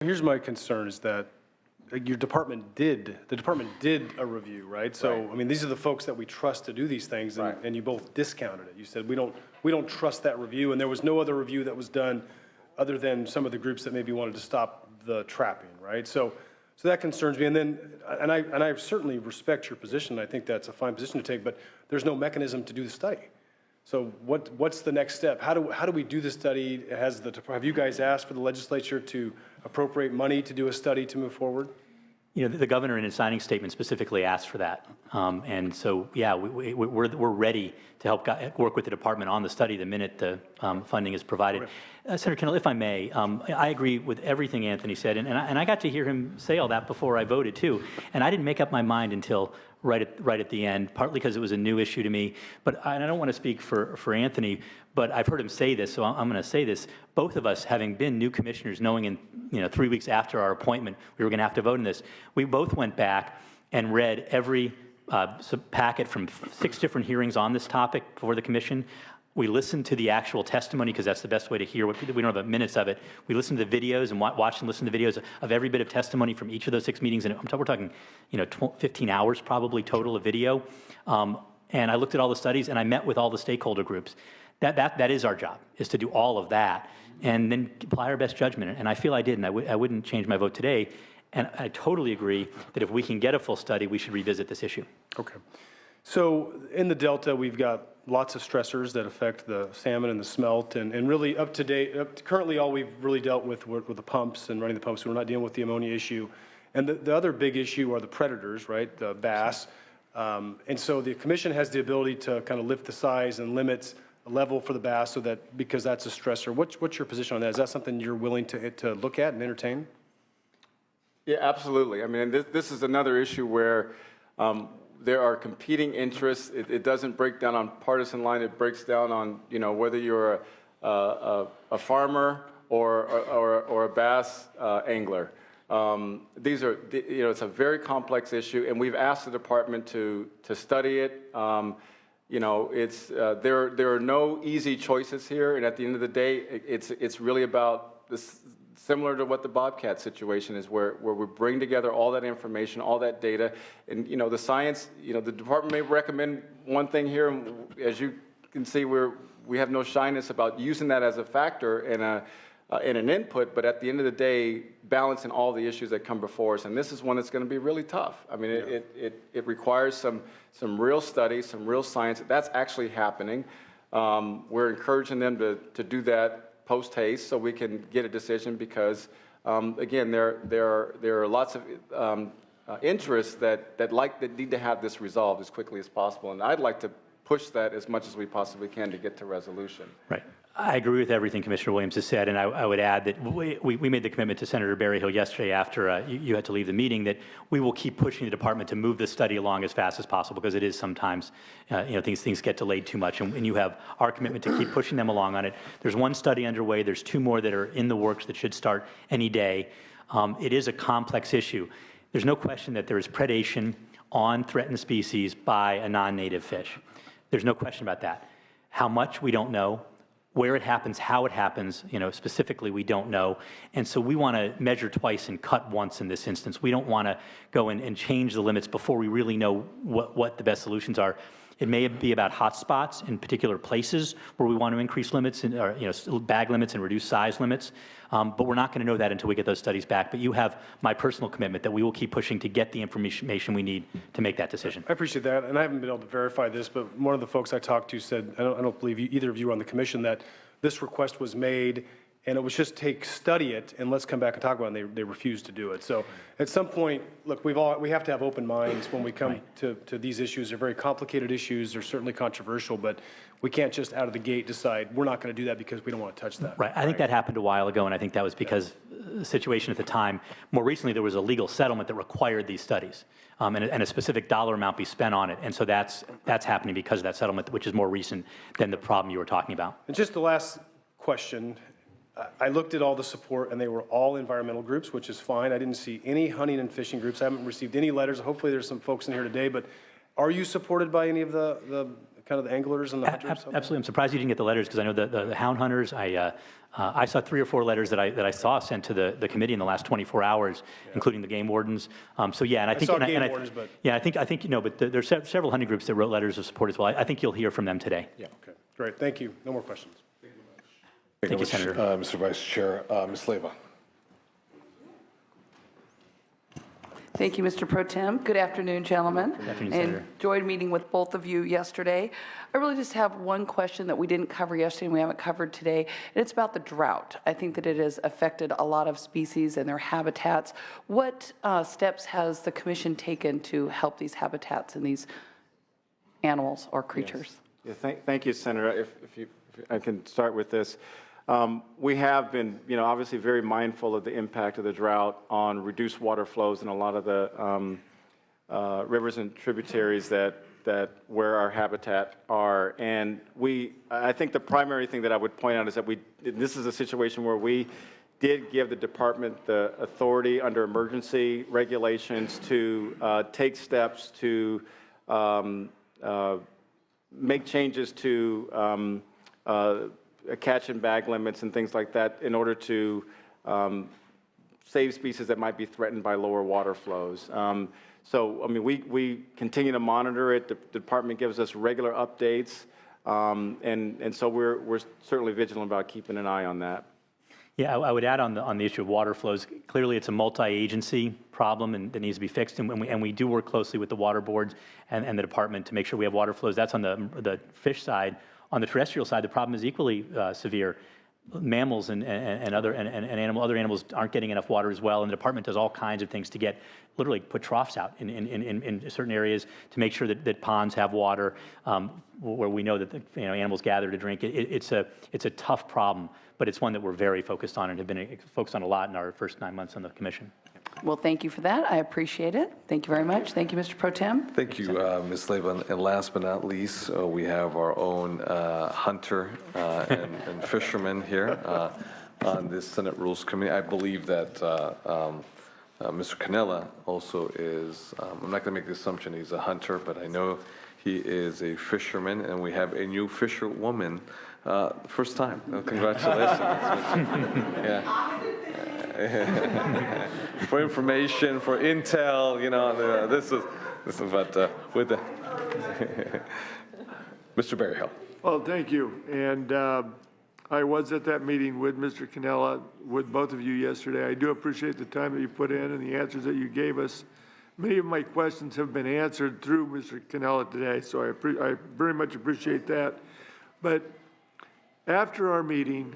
Here's my concern is that your department did a review, right? So, Right. I mean, these are the folks that we trust to do these things, and, Right. and you both discounted it. You said, we don't trust that review, and there was no other review that was done other than some of the groups that maybe wanted to stop the trapping, right? So that concerns me. And then, and I certainly respect your position. I think that's a fine position to take, but there's no mechanism to do the study. So what's the next step? How do we do the study? Have you guys asked for the legislature to appropriate money to do a study to move forward? You know, the governor in his signing statement specifically asked for that. And so, yeah, we're ready to help work with the department on the study the minute the funding is provided. Senator Kendall, if I may, I agree with everything Anthony said, and I got to hear him say all that before I voted too. And I didn't make up my mind until right at the end, partly because it was a new issue to me. But I don't want to speak for Anthony, but I've heard him say this, so I'm going to say this. Both of us, having been new commissioners, knowing in 3 weeks after our appointment we were going to have to vote on this, we both went back and read every packet from 6 different hearings on this topic before the commission. We listened to the actual testimony because that's the best way to hear what we don't have minutes of it. We listened to the videos and watched and listened to videos of every bit of testimony from each of those 6 meetings, and we're talking 15 hours probably total of video. And I looked at all the studies and I met with all the stakeholder groups. That is our job, is to do all of that and then apply our best judgment. And I feel I did, and I wouldn't change my vote today. And I totally agree that if we can get a full study, we should revisit this issue. Okay. So in the Delta, we've got lots of stressors that affect the salmon and the smelt, and really up to date, currently all we've really dealt with the pumps and running the pumps. We're not dealing with the ammonia issue. And the other big issue are the predators, right, the bass. And so the commission has the ability to kind of lift the size and limits level for the bass so that, because that's a stressor. What's your position on that? Is that something you're willing to look at and entertain? Yeah, absolutely. I mean, this is another issue where there are competing interests. It doesn't break down on partisan line. It breaks down on, whether you're a farmer or a bass angler. It's a very complex issue, and we've asked the department to study it. There are no easy choices here, and at the end of the day, it's really about this. Similar to what the Bobcat situation is, where we bring together all that information, all that data, and the science. The department may recommend one thing here, and as you can see, we have no shyness about using that as a factor and an input. But at the end of the day, balancing all the issues that come before us, and this is one that's going to be really tough. I mean, it requires some real study, some real science. That's actually happening. We're encouraging them to do that post haste, so we can get a decision, because again, there are lots of interests that need to have this resolved as quickly as possible, and I'd like to push that as much as we possibly can to get to resolution. Right. I agree with everything Commissioner Williams has said, and I would add that we made the commitment to Senator Berryhill yesterday after you had to leave the meeting that we will keep pushing the department to move this study along as fast as possible, because it is sometimes, things get delayed too much, and you have our commitment to keep pushing them along on it. There's 1 study underway. There's 2 more that are in the works that should start any day. It is a complex issue. There's no question that there is predation on threatened species by a non-native fish. There's no question about that. How much, we don't know. Where it happens, how it happens, specifically, we don't know. And so we want to measure twice and cut once in this instance. We don't want to go and change the limits before we really know what the best solutions are. It may be about hot spots in particular places where we want to increase limits, or bag limits and reduce size limits. But we're not going to know that until we get those studies back. But you have my personal commitment that we will keep pushing to get the information we need to make that decision. I appreciate that, and I haven't been able to verify this, but one of the folks I talked to said, I don't believe either of you were on the commission, that this request was made, and it was just study it, and let's come back and talk about it, and they refused to do it. So at some point, look, we have to have open minds when we come to these issues. They're very complicated issues. They're certainly controversial, but we can't just out of the gate decide we're not going to do that because we don't want to touch that. Right. I think that happened a while ago, and I think that was because the situation at the time. More recently, there was a legal settlement that required these studies, and a specific dollar amount be spent on it. And so that's happening because of that settlement, which is more recent than the problem you were talking about. And just the last question. I looked at all the support, and they were all environmental groups, which is fine. I didn't see any hunting and fishing groups. I haven't received any letters. Hopefully there's some folks in here today, but are you supported by any of the kind of the anglers and the hunters? out there? Absolutely. I'm surprised you didn't get the letters because I know the hound hunters, I saw 3 or 4 letters that I saw sent to the committee in the last 24 hours, including the game wardens. So yeah, and I think, saw game wardens, but- yeah, I think, but there's several hunting groups that wrote letters of support as well. I think you'll hear from them today. Yeah, okay, great, thank you. No more questions. Thank you, Senator. Mr. Vice Chair, Ms. Leyva. Thank you, Mr. Pro Tem. Good afternoon, gentlemen. Good afternoon, And Senator. enjoyed meeting with both of you yesterday. I really just have one question that we didn't cover yesterday and we haven't covered today, and it's about the drought. I think that it has affected a lot of species and their habitats. What steps has the commission taken to help these habitats and these animals or creatures? Yeah, thank you, Senator. If I can start with this. We have been, obviously very mindful of the impact of the drought on reduced water flows in a lot of the rivers and tributaries that where our habitat are. And I think the primary thing that I would point out is that this is a situation where we did give the department the authority under emergency regulations to take steps to make changes to catch and bag limits and things like that in order to save species that might be threatened by lower water flows. So, I mean, we continue to monitor it. The department gives us regular updates, and so we're certainly vigilant about keeping an eye on that. Yeah, I would add on the issue of water flows. Clearly, it's a multi-agency problem and that needs to be fixed. And we do work closely with the water boards and the department to make sure we have water flows. That's on the fish side. On the terrestrial side, the problem is equally severe. Mammals and other animals aren't getting enough water as well, and the department does all kinds of things to literally put troughs out in certain areas to make sure that ponds have water where we know that animals gather to drink. It's a tough problem, but it's one that we're very focused on and have been focused on a lot in our first 9 months on the commission. Well, thank you for that. I appreciate it. Thank you very much. Thank you, Mr. Pro Tem. Thank you, Ms. Leyva. And last but not least, we have our own hunter and fisherman here on this Senate Rules Committee. I believe that Mr. Cannella also is, I'm not going to make the assumption he's a hunter, but I know he is a fisherman, and we have a new fisherwoman. First time. Congratulations. Yeah. For information, for intel, this is what with the Mr. Berryhill. Well, thank you. And I was at that meeting with Mr. Cannella, with both of you yesterday. I do appreciate the time that you put in and the answers that you gave us. Many of my questions have been answered through Mr. Cannella today, so I very much appreciate that. But after our meeting,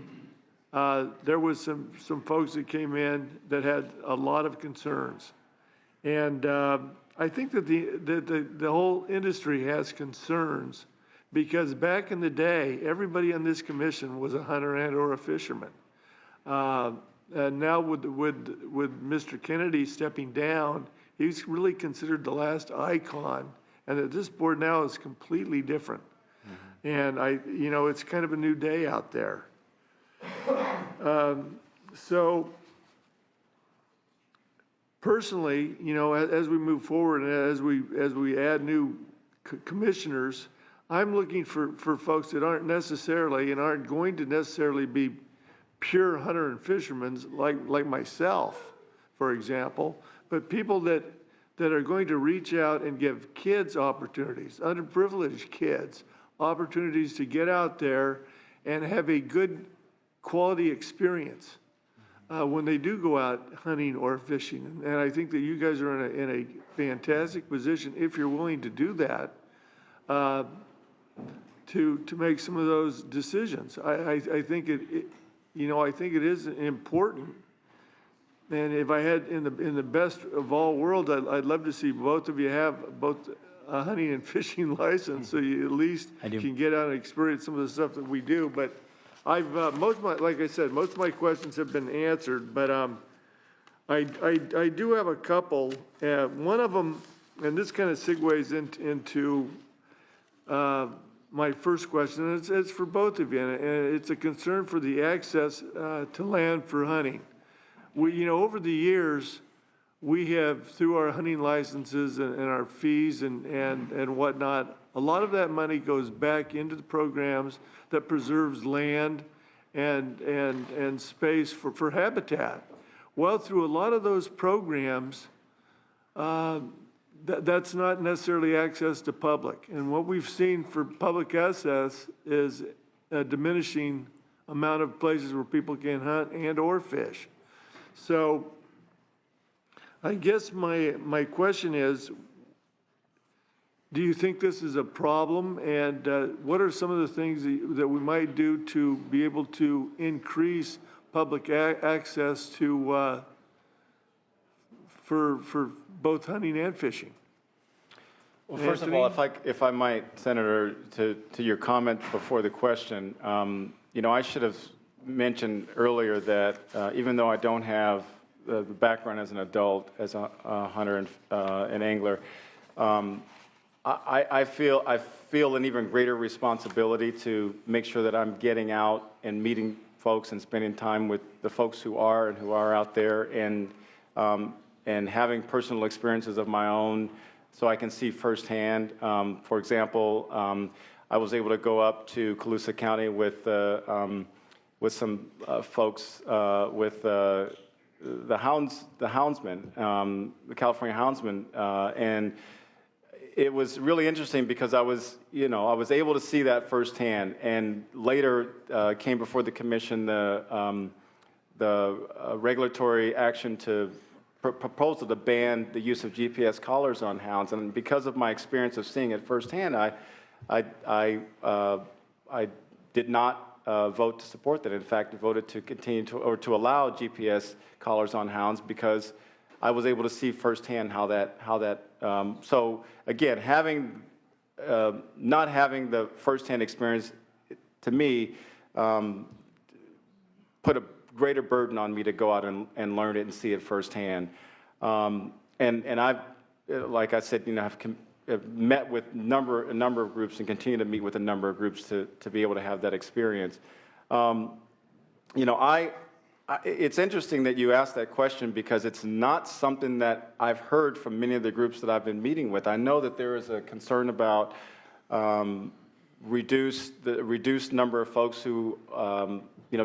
there was some folks that came in that had a lot of concerns. And I think that the whole industry has concerns because back in the day, everybody on this commission was a hunter and or a fisherman. And now with Mr. Kennedy stepping down, he's really considered the last icon, and that this board now is completely different. Mm-hmm. And it's kind of a new day out there. So personally, as we move forward and as we add new commissioners, I'm looking for folks that aren't going to necessarily be pure hunter and fishermen like myself, for example, but people that are going to reach out and give kids opportunities, underprivileged kids, opportunities to get out there and have a good quality experience when they do go out hunting or fishing. And I think that you guys are in a fantastic position, if you're willing to do that, to make some of those decisions. I think I think it is important. And if I had in the best of all worlds, I'd love to see both of you have both a hunting and fishing license, so you at least can get out and experience some of the stuff that we do. But I've like I said, most of my questions have been answered. But I do have a couple. One of them, and this kind of segues into my first question. And it's for both of you, and it's a concern for the access to land for hunting. Over the years, we have, through our hunting licenses and our fees and whatnot, a lot of that money goes back into the programs that preserves land and space for habitat. Well, through a lot of those programs, that's not necessarily access to public. And what we've seen for public access is a diminishing amount of places where people can hunt and or fish. So I guess my question is, do you think this is a problem? And what are some of the things that we might do to be able to increase public access to, for both hunting and fishing? Well, first of all, if I might, Senator, to your comment before the question, you know, I should have mentioned earlier that even though I don't have the background as an adult, as a hunter and angler, I feel an even greater responsibility to make sure that I'm getting out and meeting folks and spending time with the folks who are out there and having personal experiences of my own so I can see firsthand. For example, I was able to go up to Colusa County with some folks with the houndsmen, the California houndsmen, and it was really interesting because I was able to see that firsthand, and later came before the commission the regulatory action to proposal to ban the use of GPS collars on hounds, and because of my experience of seeing it firsthand, I did not vote to support that. In fact, I voted to continue to allow GPS collars on hounds because I was able to see firsthand how that. So again, not having the firsthand experience, to me, put a greater burden on me to go out and learn it and see it firsthand. And I've, like I said, have met with a number of groups and continue to meet with a number of groups to be able to have that experience. It's interesting that you asked that question because it's not something that I've heard from many of the groups that I've been meeting with. I know that there is a concern about reduced number of folks who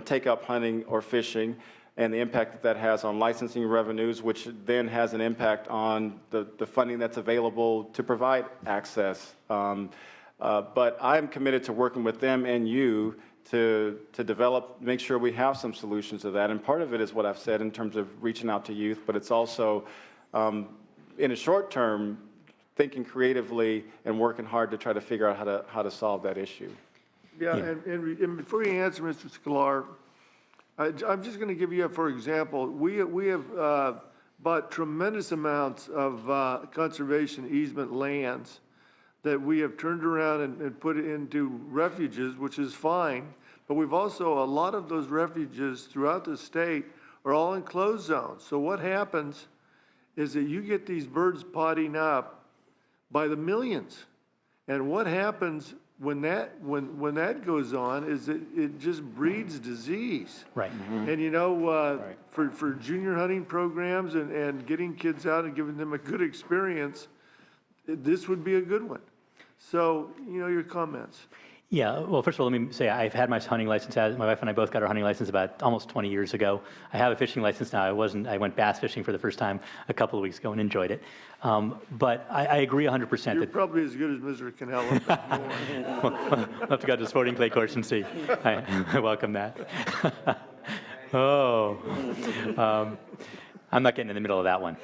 take up hunting or fishing, and the impact that has on licensing revenues, which then has an impact on the funding that's available to provide access. But I'm committed to working with them and you to make sure we have some solutions to that. And part of it is what I've said in terms of reaching out to youth, but it's also, in a short term, thinking creatively and working hard to try to figure out how to solve that issue. Yeah, and before you answer, Mr. Sklar, I'm just going to give you, for example, we have bought tremendous amounts of conservation easement lands that we have turned around and put into refuges, which is fine. But we've also, a lot of those refuges throughout the state are all enclosed zones. So what happens is that you get these birds potting up by the millions. And what happens when that goes on is it just breeds disease. Right. And for junior hunting programs and getting kids out and giving them a good experience, this would be a good one. So, your comments. Yeah, well, first of all, let me say I've had my hunting license. My wife and I both got our hunting license about almost 20 years ago. I have a fishing license now. I went bass fishing for the first time a couple of weeks ago and enjoyed it. But I agree 100%. You're probably as good as Mr. Canella. We'll have to go to the sporting clay course and see. I welcome that. I'm not getting in the middle of that one.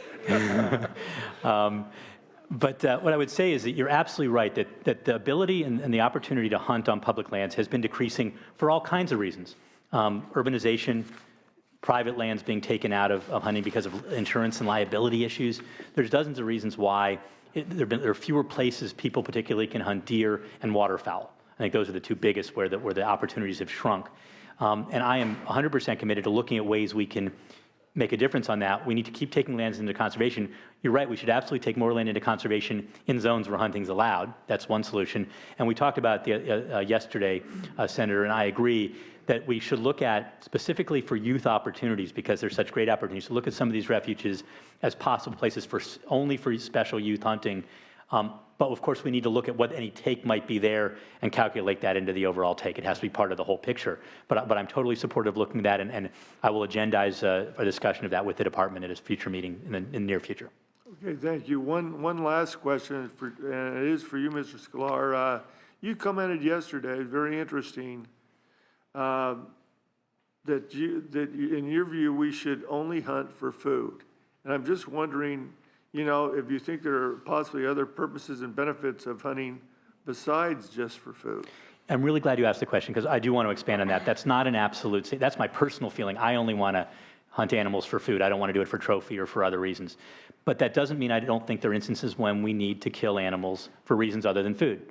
But what I would say is that you're absolutely right, that the ability and the opportunity to hunt on public lands has been decreasing for all kinds of reasons. Urbanization, private lands being taken out of hunting because of insurance and liability issues. There's dozens of reasons why there are fewer places people particularly can hunt deer and waterfowl. I think those are the two biggest where the opportunities have shrunk. And I am 100% committed to looking at ways we can make a difference on that. We need to keep taking lands into conservation. You're right, we should absolutely take more land into conservation in zones where hunting's allowed. That's one solution. And we talked about yesterday, Senator, and I agree, that we should look at specifically for youth opportunities, because there's such great opportunities, to look at some of these refuges as possible places for only for special youth hunting. But of course, we need to look at what any take might be there and calculate that into the overall take. It has to be part of the whole picture. But I'm totally supportive of looking at that, and I will agendize a discussion of that with the department at a future meeting in the near future. Okay, thank you. One last question, and it is for you, Mr. Sklar. You commented yesterday, very interesting, that in your view, we should only hunt for food. And I'm just wondering, you know, if you think there are possibly other purposes and benefits of hunting besides just for food. I'm really glad you asked the question, because I do want to expand on that. That's not an absolute, that's my personal feeling. I only want to hunt animals for food. I don't want to do it for trophy or for other reasons. But that doesn't mean I don't think there are instances when we need to kill animals for reasons other than food.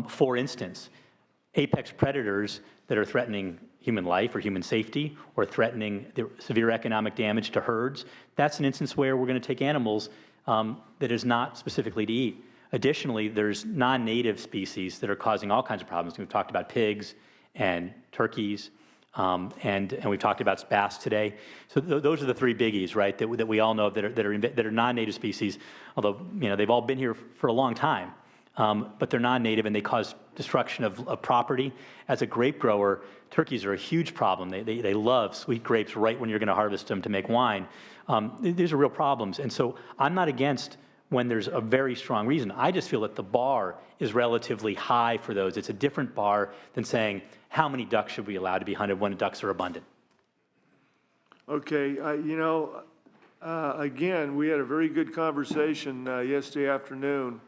For instance, apex predators that are threatening human life or human safety or threatening the severe economic damage to herds, that's an instance where we're going to take animals that is not specifically to eat. Additionally, there's non-native species that are causing all kinds of problems. We've talked about pigs and turkeys, and we've talked about bass today. So those are the three biggies, right, that we all know of that are non-native species, although, you know, they've all been here for a long time. But they're non-native and they cause destruction of property. As a grape grower, turkeys are a huge problem. They love sweet grapes right when you're going to harvest them to make wine. These are real problems. And so I'm not against when there's a very strong reason. I just feel that the bar is relatively high for those. It's a different bar than saying how many ducks should we allow to be hunted when ducks are abundant. Okay, you know, again, we had a very good conversation yesterday afternoon.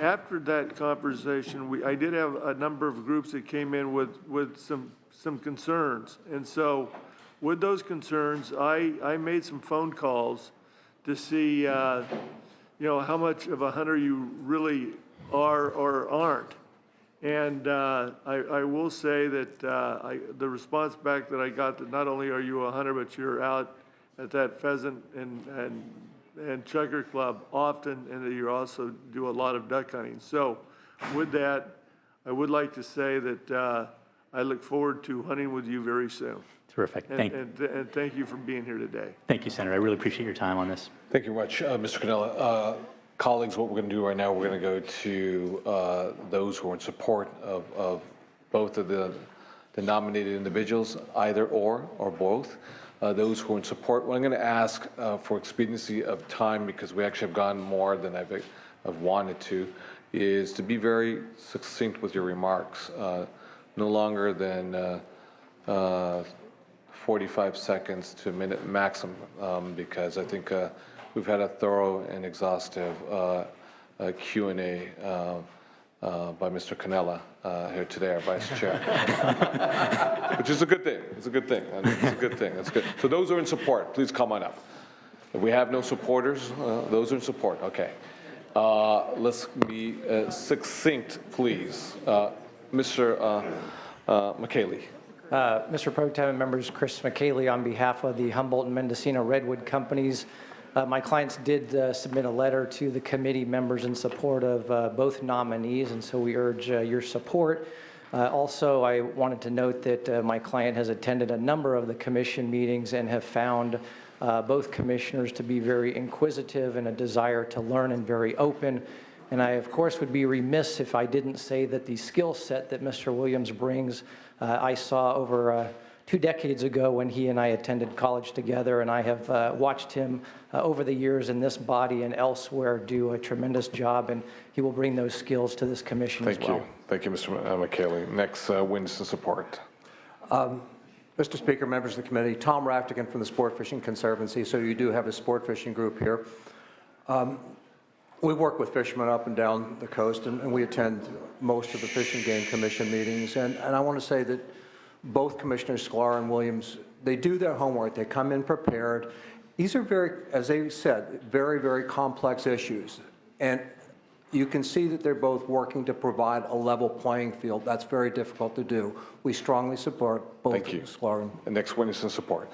After that conversation, I did have a number of groups that came in with some concerns. And so with those concerns, I made some phone calls to see, you know, how much of a hunter you really are or aren't. And I will say that the response back that I got, that not only are you a hunter, but you're out at that pheasant and chukar club often, and that you also do a lot of duck hunting. So with that, I would like to say that I look forward to hunting with you very soon. Terrific. And thank you for being here today. Thank you, Senator. I really appreciate your time on this. Thank you very much, Mr. Cannella. Colleagues, what we're going to do right now, we're going to go to those who are in support of both of the nominated individuals, either or both. Those who are in support, well, I'm going to ask for expediency of time, because we actually have gone more than I've wanted to, is to be very succinct with your remarks, no longer than 45 seconds to a minute maximum, because I think we've had a thorough and exhaustive Q&A by Mr. Cannella here today, our Vice Chair, which is a good thing. It's a good thing. It's a good thing. That's good. So those who are in support, please come on up. If we have no supporters, those are in support. Okay. Let's be succinct, please. Mr. McKaylee. Mr. Pro Tem and members, Chris McKaylee on behalf of the Humboldt and Mendocino Redwood Companies. My clients did submit a letter to the committee members in support of both nominees, and so we urge your support. Also, I wanted to note that my client has attended a number of the commission meetings and have found both commissioners to be very inquisitive and a desire to learn and very open. And I, of course, would be remiss if I didn't say that the skill set that Mr. Williams brings, I saw over 2 decades ago when he and I attended college together, and I have watched him over the years in this body and elsewhere do a tremendous job, and he will bring those skills to this commission as well. Thank you, Mr. McKaylee. Next, witness in support. Mr. Speaker, members of the committee, Tom Raftigan from the Sport Fishing Conservancy. So you do have a sport fishing group here. We work with fishermen up and down the coast, and we attend most of the Fish and Game Commission meetings. And I want to say that both Commissioners Sklar and Williams, they do their homework. They come in prepared. These are very, as they said, very, very complex issues. And you can see that they're both working to provide a level playing field. That's very difficult to do. We strongly support both Sklar and next witness in support.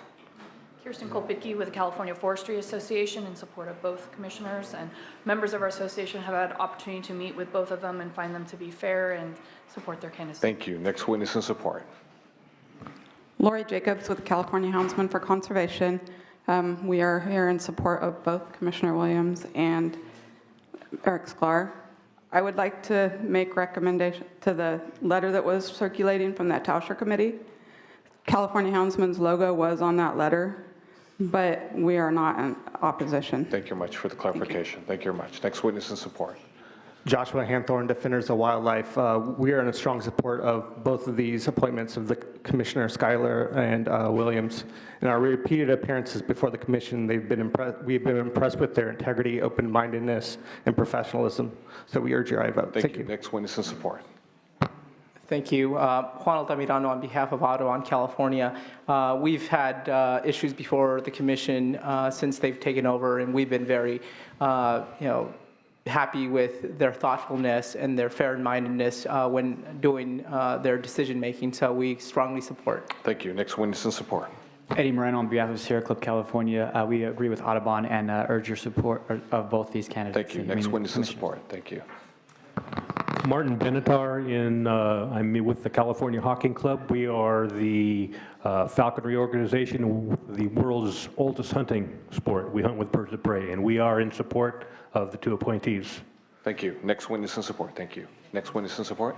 Kirsten Kolpicki with the California Forestry Association in support of both commissioners, and members of our association have had opportunity to meet with both of them and find them to be fair and support their candidacy. Thank you. Next witness in support. Lori Jacobs with California Houndsmen for Conservation. We are here in support of both Commissioner Williams and Eric Sklar. I would like to make recommendation to the letter that was circulating from that Tauscher Committee. California Houndsman's logo was on that letter, but we are not in opposition. Thank you very much for the clarification. Thank you very much. Next witness in support. Joshua Hanthorn, Defenders of Wildlife. We are in a strong support of both of these appointments of the Commissioner Schuyler and Williams. In our repeated appearances before the commission, we've been impressed with their integrity, open-mindedness, and professionalism. So we urge your aye vote. Thank you. Next witness in support. Thank you. Juan Altamirano on behalf of Audubon, California. We've had issues before the commission since they've taken over, and we've been very, happy with their thoughtfulness and their fair-mindedness when doing their decision-making, so we strongly support. Thank you. Next witness in support. Eddie Moreno on behalf of Sierra Club California. We agree with Audubon and urge your support of both these candidates. Thank you. Next witness in support. Thank you. Martin Benatar I'm with the California Hawking Club. We are the falconry organization, the world's oldest hunting sport. We hunt with birds of prey, and we are in support of the two appointees. Thank you. Next witness in support. Thank you. Next witness in support.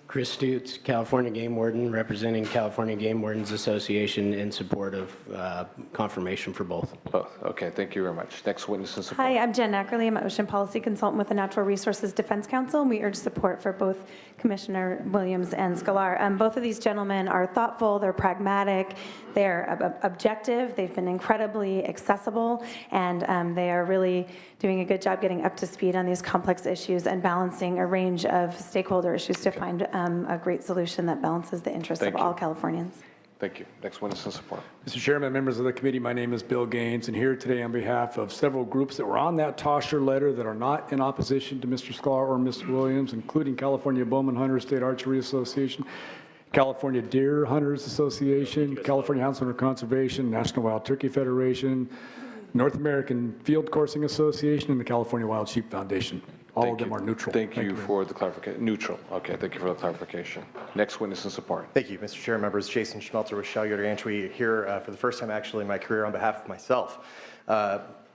Chris Stutz, California Game Warden, representing California Game Wardens Association in support of confirmation for both. Both. Okay, thank you very much. Next witness in support. Hi, I'm Jen Ackerley. I'm an ocean policy consultant with the Natural Resources Defense Council, and we urge support for both Commissioner Williams and Sklar. Both of these gentlemen are thoughtful, they're pragmatic, they're objective, they've been incredibly accessible, and they are really doing a good job getting up to speed on these complex issues and balancing a range of stakeholder issues to find a great solution that balances the interests of all Californians. Thank you. Next witness in support. Mr. Chairman, members of the committee, my name is Bill Gaines, and here today on behalf of several groups that were on that Tauscher letter that are not in opposition to Mr. Sklar or Mr. Williams, including California Bowman Hunters State Archery Association, California Deer Hunters Association, California Houndsmen for Conservation, National Wild Turkey Federation, North American Field Coursing Association, and the California Wild Sheep Foundation. All of them are neutral. Thank you for the clarification. Neutral. Okay, thank you for the clarification. Next witness in support. Thank you, Mr. Chair, members. Jason Schmelter with Shell Yoder Ranchery here for the first time actually in my career on behalf of myself.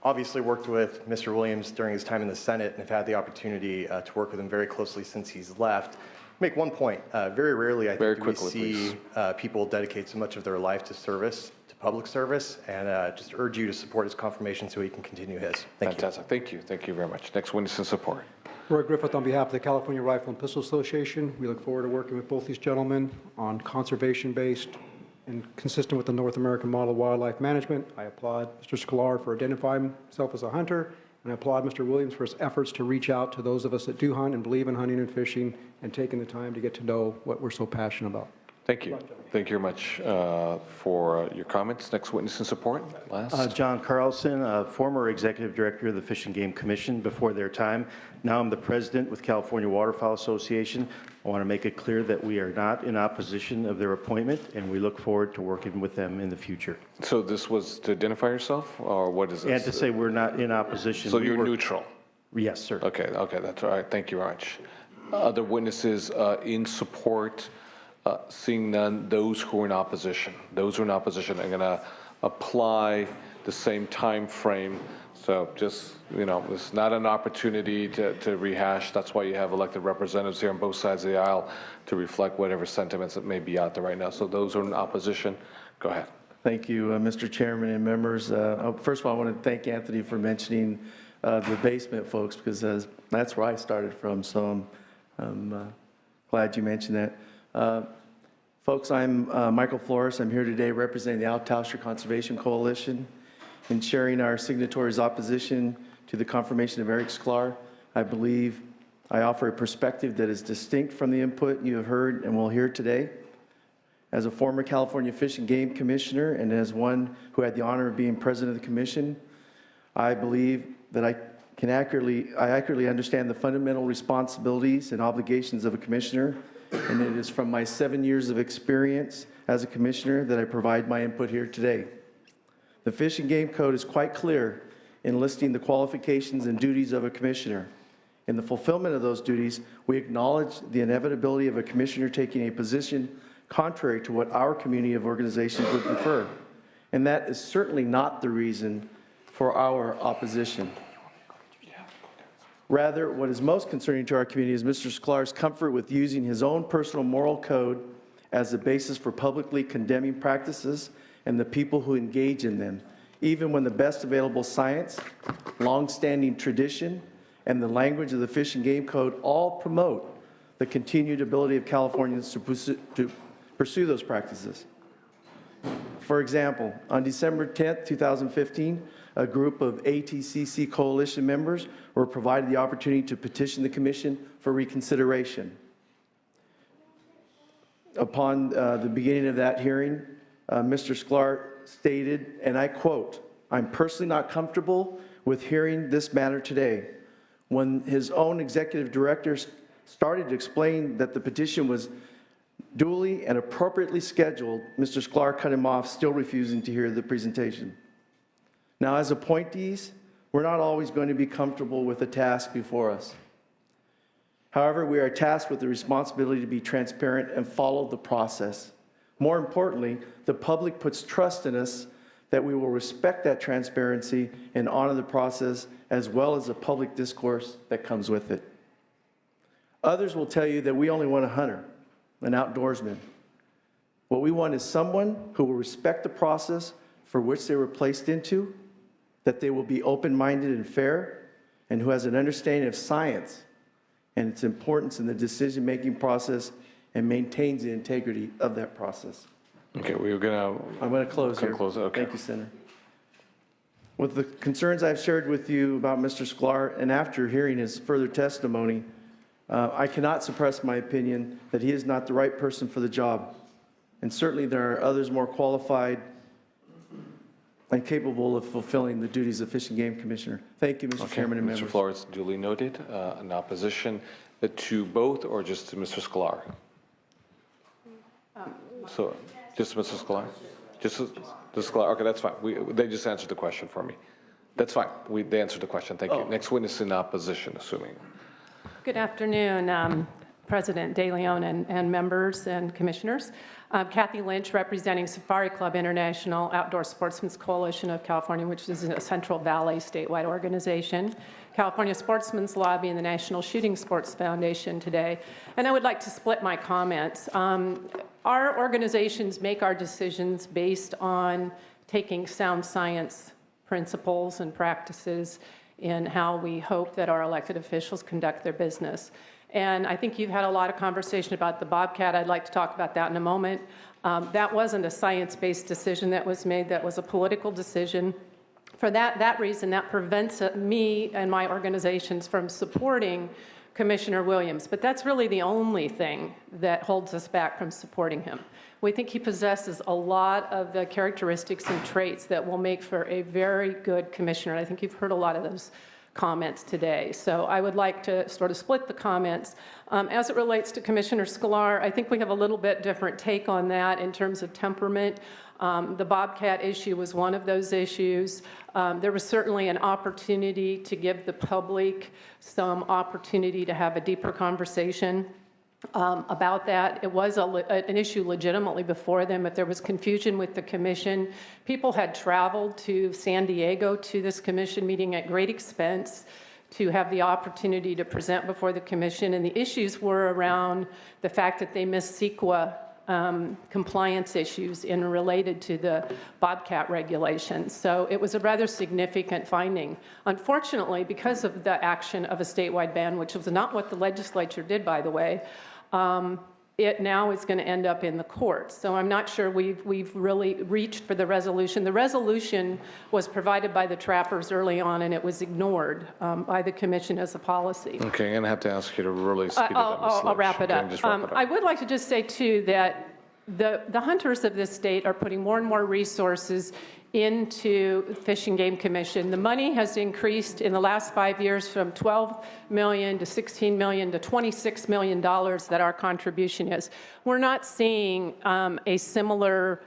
Obviously worked with Mr. Williams during his time in the Senate and have had the opportunity to work with him very closely since he's left. Make one point. Very rarely I think we see people dedicate so much of their life to service, to public service, and just urge you to support his confirmation so he can continue his. Fantastic. Thank you. Thank you very much. Next witness in support. Roy Griffith on behalf of the California Rifle and Pistol Association. We look forward to working with both these gentlemen on conservation-based and consistent with the North American model of wildlife management. I applaud Mr. Sklar for identifying himself as a hunter, and I applaud Mr. Williams for his efforts to reach out to those of us that do hunt and believe in hunting and fishing and taking the time to get to know what we're so passionate about. Thank you. Thank you very much for your comments. Next witness in support. Last. John Carlson, former executive director of the Fish and Game Commission before their time. Now I'm the president with California Waterfowl Association. I want to make it clear that we are not in opposition of their appointment, and we look forward to working with them in the future. So this was to identify yourself, or what is this? And to say we're not in opposition. So you're neutral? Yes, sir. Okay, okay, that's all right. Thank you very much. Other witnesses in support? Seeing none, those who are in opposition. Those who are in opposition are going to apply the same time frame. So just, it's not an opportunity to rehash. That's why you have elected representatives here on both sides of the aisle to reflect whatever sentiments that may be out there right now. So those who are in opposition, go ahead. Thank you, Mr. Chairman and members. First of all, I want to thank Anthony for mentioning the basement folks, because that's where I started from. So I'm glad you mentioned that. Folks, I'm Michael Flores. I'm here today representing the Al Tauscher Conservation Coalition and sharing our signatories' opposition to the confirmation of Eric Sklar. I believe I offer a perspective that is distinct from the input you have heard and will hear today. As a former California Fish and Game Commissioner and as one who had the honor of being president of the commission, I believe that I accurately understand the fundamental responsibilities and obligations of a commissioner, and it is from my 7 years of experience as a commissioner that I provide my input here today. The Fish and Game Code is quite clear in listing the qualifications and duties of a commissioner. In the fulfillment of those duties, we acknowledge the inevitability of a commissioner taking a position contrary to what our community of organizations would prefer. And that is certainly not the reason for our opposition. Rather, what is most concerning to our community is Mr. Sklar's comfort with using his own personal moral code as the basis for publicly condemning practices and the people who engage in them, even when the best available science, long-standing tradition, and the language of the Fish and Game Code all promote the continued ability of Californians to pursue those practices. For example, on December 10th, 2015, a group of ATCC coalition members were provided the opportunity to petition the commission for reconsideration. Upon the beginning of that hearing, Mr. Sklar stated, and I quote, "I'm personally not comfortable with hearing this matter today." When his own executive director started to explain that the petition was duly and appropriately scheduled, Mr. Sklar cut him off, still refusing to hear the presentation. Now, as appointees, we're not always going to be comfortable with the task before us. However, we are tasked with the responsibility to be transparent and follow the process. More importantly, the public puts trust in us that we will respect that transparency and honor the process, as well as the public discourse that comes with it. Others will tell you that we only want a hunter, an outdoorsman. What we want is someone who will respect the process for which they were placed into, that they will be open-minded and fair, and who has an understanding of science and its importance in the decision-making process and maintains the integrity of that process. Okay, I'm going to close here. Okay. Thank you, Senator. With the concerns I've shared with you about Mr. Sklar, and after hearing his further testimony, I cannot suppress my opinion that he is not the right person for the job. And certainly there are others more qualified and capable of fulfilling the duties of Fish and Game Commissioner. Thank you, Mr. Chairman and members. Mr. Flores, duly noted. An opposition to both or just to Mr. Sklar? So, just Mr. Sklar? Just the Sklar, okay, that's fine. They just answered the question for me. That's fine. They answered the question, thank you. Next witness in opposition, assuming. Good afternoon, President De Leon and members and commissioners. Kathy Lynch, representing Safari Club International Outdoor Sportsmen's Coalition of California, which is a Central Valley statewide organization, California Sportsmen's Lobby, and the National Shooting Sports Foundation today. And I would like to split my comments. Our organizations make our decisions based on taking sound science principles and practices in how we hope that our elected officials conduct their business. And I think you've had a lot of conversation about the Bobcat. I'd like to talk about that in a moment. That wasn't a science-based decision that was made. That was a political decision. For that reason, that prevents me and my organizations from supporting Commissioner Williams. But that's really the only thing that holds us back from supporting him. We think he possesses a lot of the characteristics and traits that will make for a very good commissioner. I think you've heard a lot of those comments today. So I would like to sort of split the comments. As it relates to Commissioner Sklar, I think we have a little bit different take on that in terms of temperament. The Bobcat issue was one of those issues. There was certainly an opportunity to give the public some opportunity to have a deeper conversation about that. It was an issue legitimately before them, but there was confusion with the commission. People had traveled to San Diego to this commission meeting at great expense to have the opportunity to present before the commission, and the issues were around the fact that they missed CEQA compliance issues related to the Bobcat regulations. So it was a rather significant finding. Unfortunately, because of the action of a statewide ban, which was not what the legislature did, by the way, it now is going to end up in the courts. So I'm not sure we've really reached for the resolution. The resolution was provided by the trappers early on, and it was ignored by the commission as a policy. Okay, I'm going to have to ask you to really speed it up. I'll wrap it up. I would like to just say, too, that the hunters of this state are putting more and more resources into Fish and Game Commission. The money has increased in the last 5 years from $12 million to $16 million to $26 million that our contribution is. We're not seeing a similar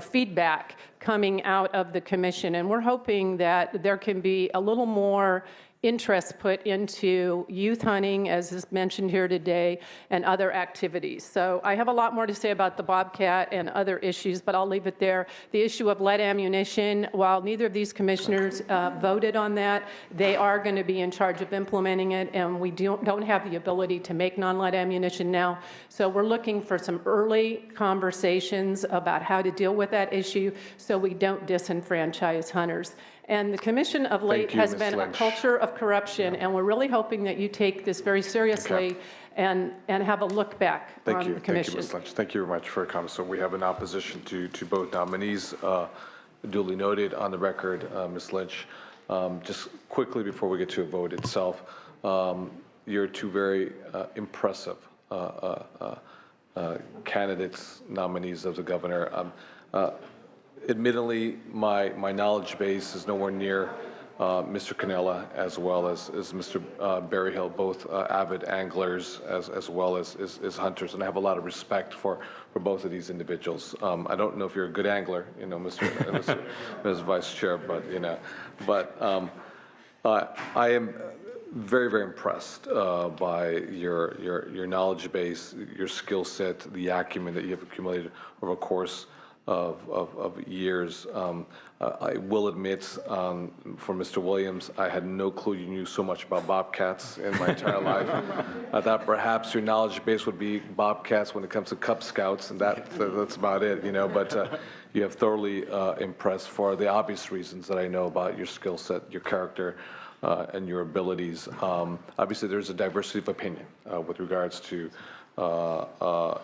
feedback coming out of the commission. And we're hoping that there can be a little more interest put into youth hunting, as is mentioned here today, and other activities. So I have a lot more to say about the Bobcat and other issues, but I'll leave it there. The issue of lead ammunition, while neither of these commissioners voted on that, they are going to be in charge of implementing it, and we don't have the ability to make non-lead ammunition now. So we're looking for some early conversations about how to deal with that issue so we don't disenfranchise hunters. And the commission of late has been a culture of corruption, and we're really hoping that you take this very seriously and have a look back on the commission. Thank you, Ms. Lynch. Thank you very much for your comments. So we have an opposition to both nominees, duly noted on the record, Ms. Lynch. Just quickly before we get to a vote itself, you're two very impressive candidates, nominees of the governor. Admittedly, my knowledge base is nowhere near Mr. Cannella as well as Mr. Berryhill, both avid anglers as well as hunters, and I have a lot of respect for both of these individuals. I don't know if you're a good angler, you know, Mr. Vice Chair, but you know, I am very, very impressed by your knowledge base, your skill set, the acumen that you have accumulated over a course of years. I will admit, for Mr. Williams, I had no clue you knew so much about bobcats in my entire life. I thought perhaps your knowledge base would be bobcats when it comes to Cub Scouts, and that's about it, you know. But you have thoroughly impressed for the obvious reasons that I know about your skill set, your character, and your abilities. Obviously, there's a diversity of opinion with regards to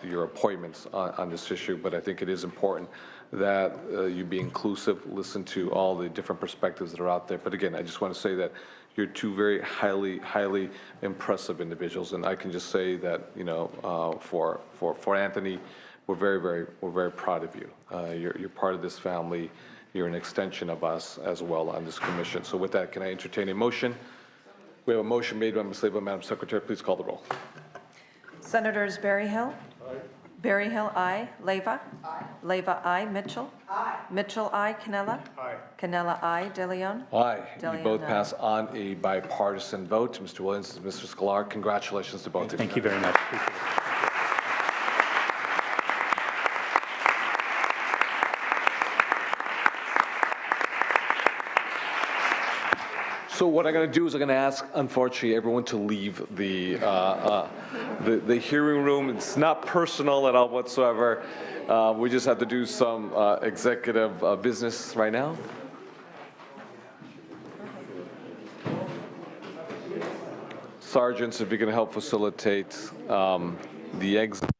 your appointments on this issue, but I think it is important that you be inclusive, listen to all the different perspectives that are out there. But again, I just want to say that you're two very highly impressive individuals, and I can just say that, you know, for Anthony, we're very proud of you. You're part of this family. You're an extension of us as well on this commission. So with that, can I entertain a motion? We have a motion made by Ms. Leyva. Madam Secretary, please call the roll. Senators Berryhill? Aye. Berryhill, aye. Leyva? Aye. Leyva, aye. Mitchell? Aye. Mitchell, aye. Cannella? Aye. Cannella, aye. De Leon? Aye. De You both Leon, pass on a bipartisan vote. Mr. Williams and Mr. Sklar, congratulations to both of you. Thank you very much. Appreciate it. So what I'm going to do is I'm going to ask, unfortunately, everyone to leave the hearing room. It's not personal at all whatsoever. We just have to do some executive business right now. Sergeants, if you can help facilitate the exit.